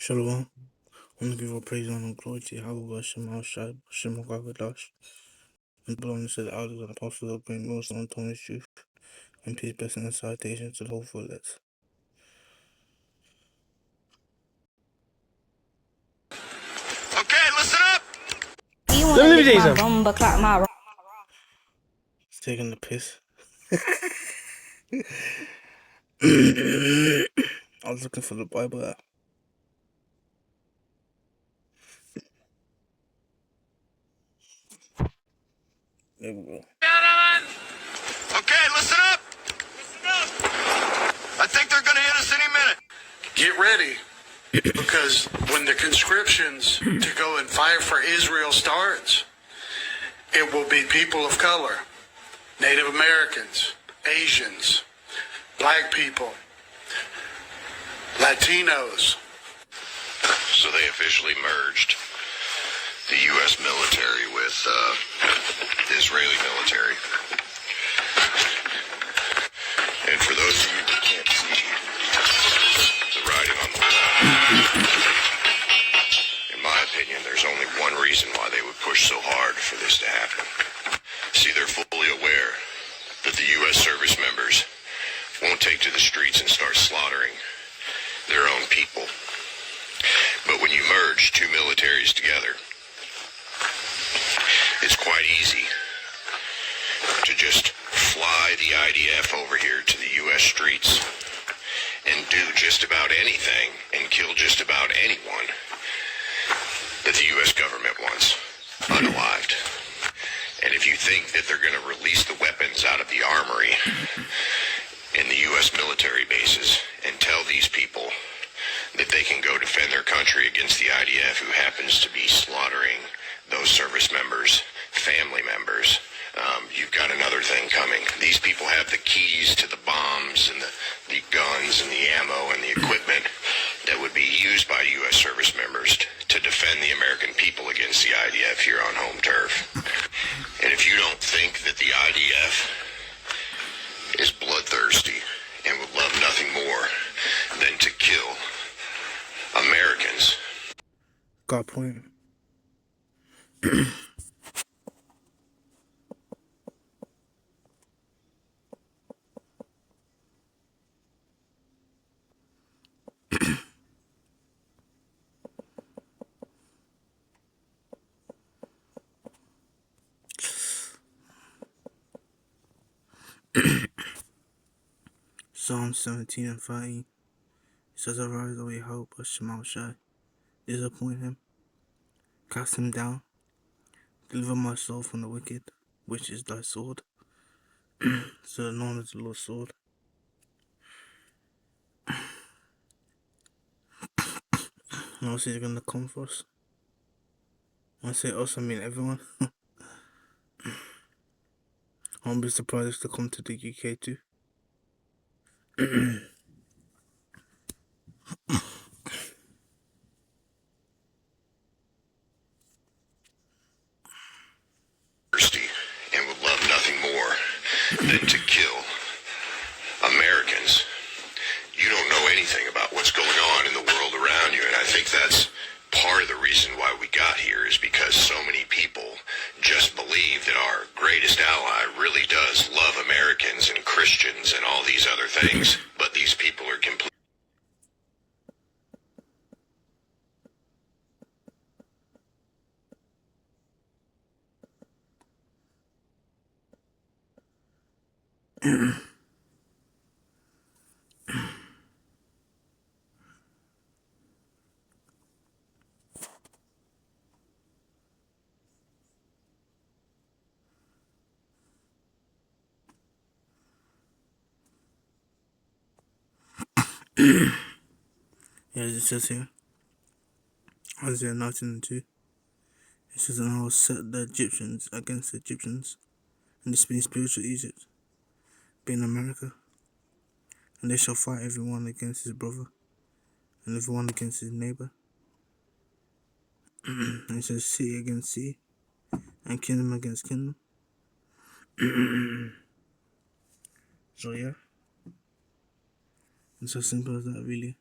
Shalom. I want to give all praise, honor, and glory to Yahweh, Hashem, Al-Shai, Hashem, Al-Gavadash, and belong to the elders and apostles of Great Most on Tony's truth, and peace, blessing, and salutation to the whole fullest. Okay, listen up! Let me tell you something. It's taking the piss. I was looking for the Bible app. There we go. Okay, listen up! I think they're gonna hit us any minute. Get ready, because when the conscriptions to go and fight for Israel starts, it will be people of color, Native Americans, Asians, black people, Latinos. So they officially merged the U.S. military with the Israeli military. And for those of you that can't see the writing on the wall, in my opinion, there's only one reason why they would push so hard for this to happen. See, they're fully aware that the U.S. service members won't take to the streets and start slaughtering their own people. But when you merge two militaries together, it's quite easy to just fly the IDF over here to the U.S. streets and do just about anything and kill just about anyone that the U.S. government wants unalived. And if you think that they're going to release the weapons out of the armory in the U.S. military bases and tell these people that they can go defend their country against the IDF, who happens to be slaughtering those service members, family members, you've got another thing coming. These people have the keys to the bombs and the guns and the ammo and the equipment that would be used by U.S. service members to defend the American people against the IDF here on home turf. And if you don't think that the IDF is bloodthirsty and would love nothing more than to kill Americans. Got a point. Psalm 17 and 5. It says, "Arise, O Yahweh, Hashem, Al-Shai, disappoint him, cast him down, deliver my soul from the wicked, which is thy sword." So known as the Lord's sword. And also he's gonna come for us. When I say us, I mean everyone. I won't be surprised to come to the UK too. Thirsty and would love nothing more than to kill Americans. You don't know anything about what's going on in the world around you, and I think that's part of the reason why we got here, is because so many people just believe that our greatest ally really does love Americans and Christians and all these other things, but these people are completely Yeah, it says here, Isaiah 19 and 2. It says, "And I will set the Egyptians against the Egyptians, and this being spiritual Egypt, being America, and they shall fight everyone against his brother, and everyone against his neighbor." And it says, "City against city, and kingdom against kingdom." So yeah, it's as simple as that, really.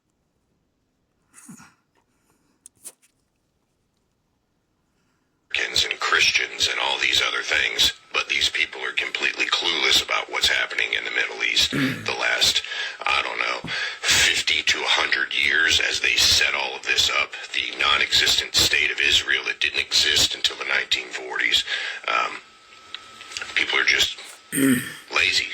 things, but these people are completely clueless about what's happening in the Middle East the last, I don't know, 50 to 100 years as they set all of this up. The non-existent state of Israel that didn't exist until the 1940s. People are just lazy.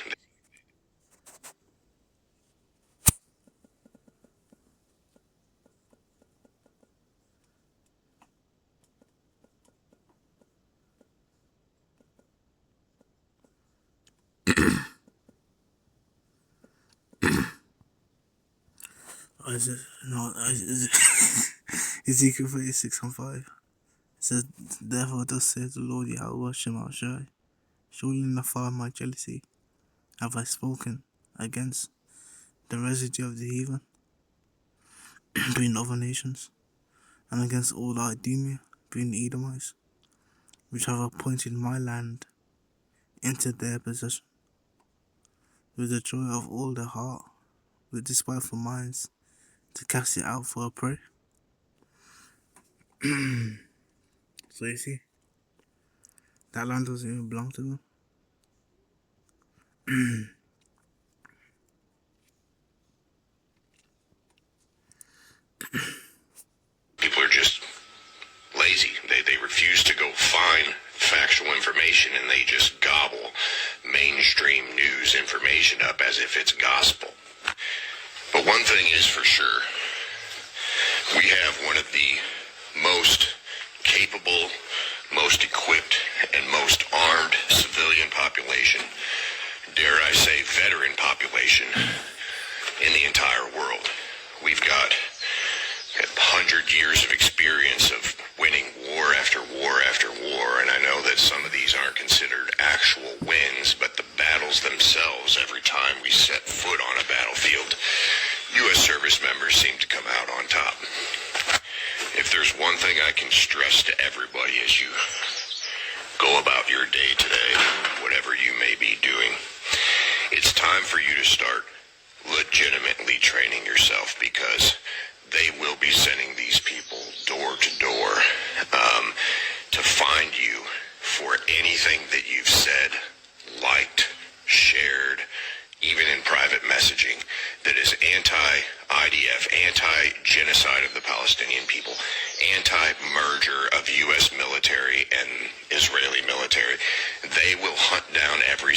Ezekiel 36:5. It says, therefore thus says the Lord Yahweh Shema Shai, surely in the fire of my jealousy have I spoken against the residue of the heathen, being other nations, and against all Idumea, being the Edomites, which have appointed my land into their possession, with the joy of all their heart, with despiteful minds, to cast it out for a prey. So you see, that land doesn't even belong to them. People are just lazy. They refuse to go find factual information, and they just gobble mainstream news information up as if it's gospel. But one thing is for sure, we have one of the most capable, most equipped, and most armed civilian population, dare I say veteran population, in the entire world. We've got 100 years of experience of winning war after war after war, and I know that some of these aren't considered actual wins, but the battles themselves, every time we set foot on a battlefield, U.S. service members seem to come out on top. If there's one thing I can stress to everybody as you go about your day today, whatever you may be doing, it's time for you to start legitimately training yourself, because they will be sending these people door to door to find you for anything that you've said, liked, shared, even in private messaging, that is anti-IDF, anti-genocide of the Palestinian people, anti-merger of U.S. military and Israeli military. They will hunt down every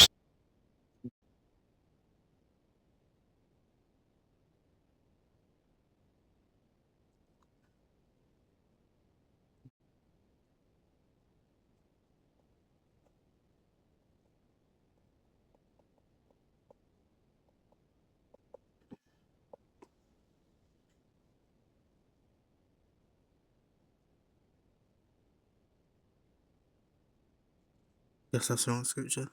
Yes, that's wrong scripture.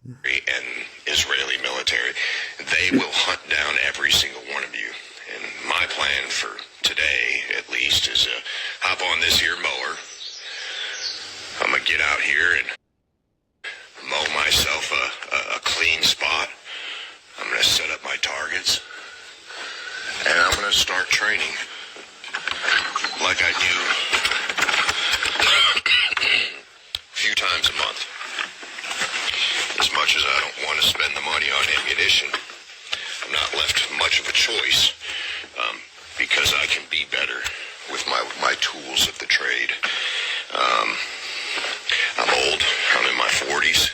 and Israeli military. They will hunt down every single one of you. And my plan for today, at least, is to hop on this here mower. I'm going to get out here and mow myself a clean spot. I'm going to set up my targets. And I'm going to start training like I do a few times a month. As much as I don't want to spend the money on ammunition, I'm not left much of a choice, because I can be better with my tools of the trade. I'm old. I'm in my 40s.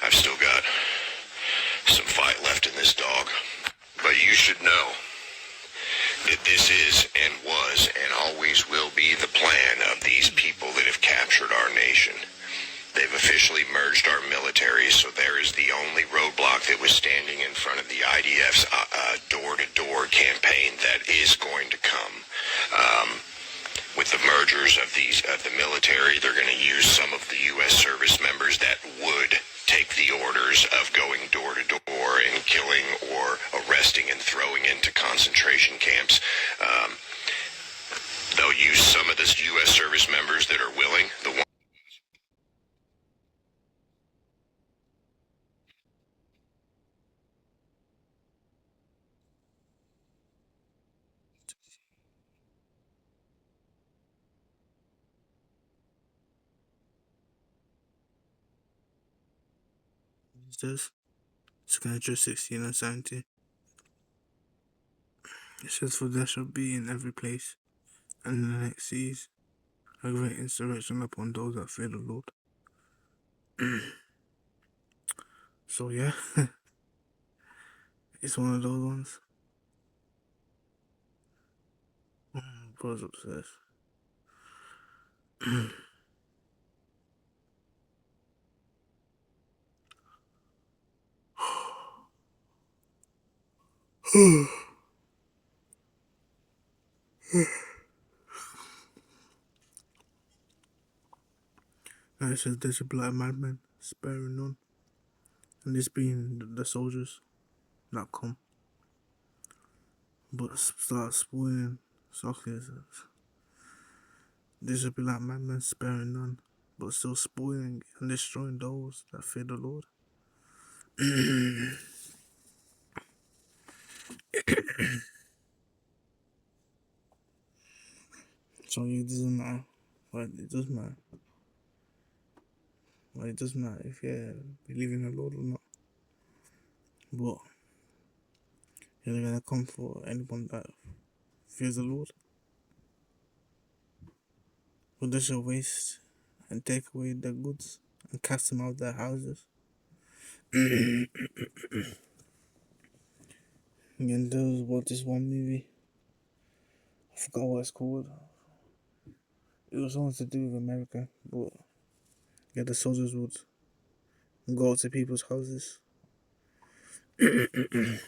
I've still got some fight left in this dog. But you should know that this is and was and always will be the plan of these people that have captured our nation. They've officially merged our military, so there is the only roadblock that was standing in front of the IDF's door-to-door campaign that is going to come. With the mergers of the military, they're going to use some of the U.S. service members that would take the orders of going door to door and killing or arresting and throwing into concentration camps. They'll use some of the U.S. service members that are willing, the ones says. It's going to 16 and 17. It says, "For there shall be in every place and in the next seas a great insurrection upon those that fear the Lord." So yeah, it's one of those ones. Bro's obsessed. And it says, "There's a black madman sparing none," and this being the soldiers that come, but start spoiling softly. There shall be like madmen sparing none, but still spoiling and destroying those that fear the Lord. So it doesn't matter. But it does matter. Well, it doesn't matter if you believe in the Lord or not. But you're gonna come for anyone that fears the Lord. But they shall waste and take away their goods and cast them out of their houses. And there was about this one movie. I forgot what it's called. It was something to do with America, but yeah, the soldiers would go to people's houses and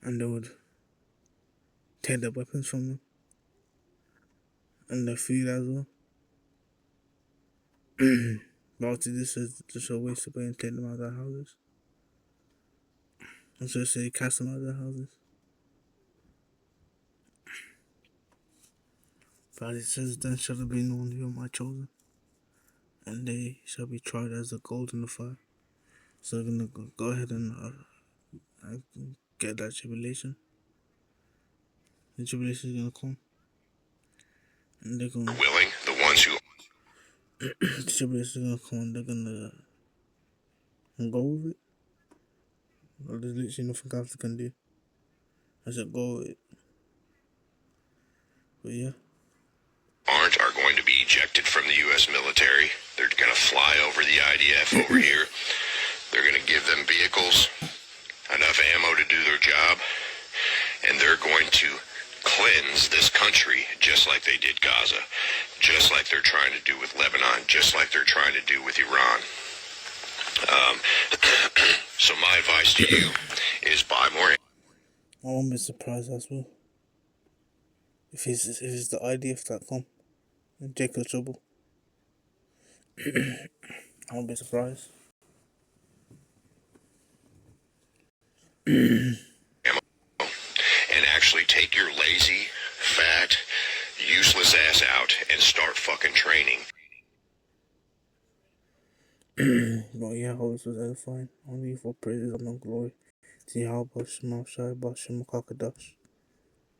they would take their weapons from them and their food as well. But obviously this is just a waste of and take them out of their houses. And so they say cast them out of their houses. But it says, "Then shall it be known who are my chosen, and they shall be tried as the gold in the fire." So they're gonna go ahead and get that tribulation. The tribulation is gonna come, and they're gonna Willing, the ones who the tribulation is gonna come, and they're gonna go with it. Well, there's literally nothing else they can do. I said go with it. But yeah. aren't are going to be ejected from the U.S. military. They're going to fly over the IDF over here. They're going to give them vehicles, enough ammo to do their job, and they're going to cleanse this country just like they did Gaza, just like they're trying to do with Lebanon, just like they're trying to do with Iran. So my advice to you is buy more. I won't be surprised as well if it's the IDF that come and take the trouble. I won't be surprised. And actually take your lazy, fat, useless ass out and start fucking training. But yeah, all this was edifying. Only for praises and no glory. See how Bashim Shai Bashim Kakadash.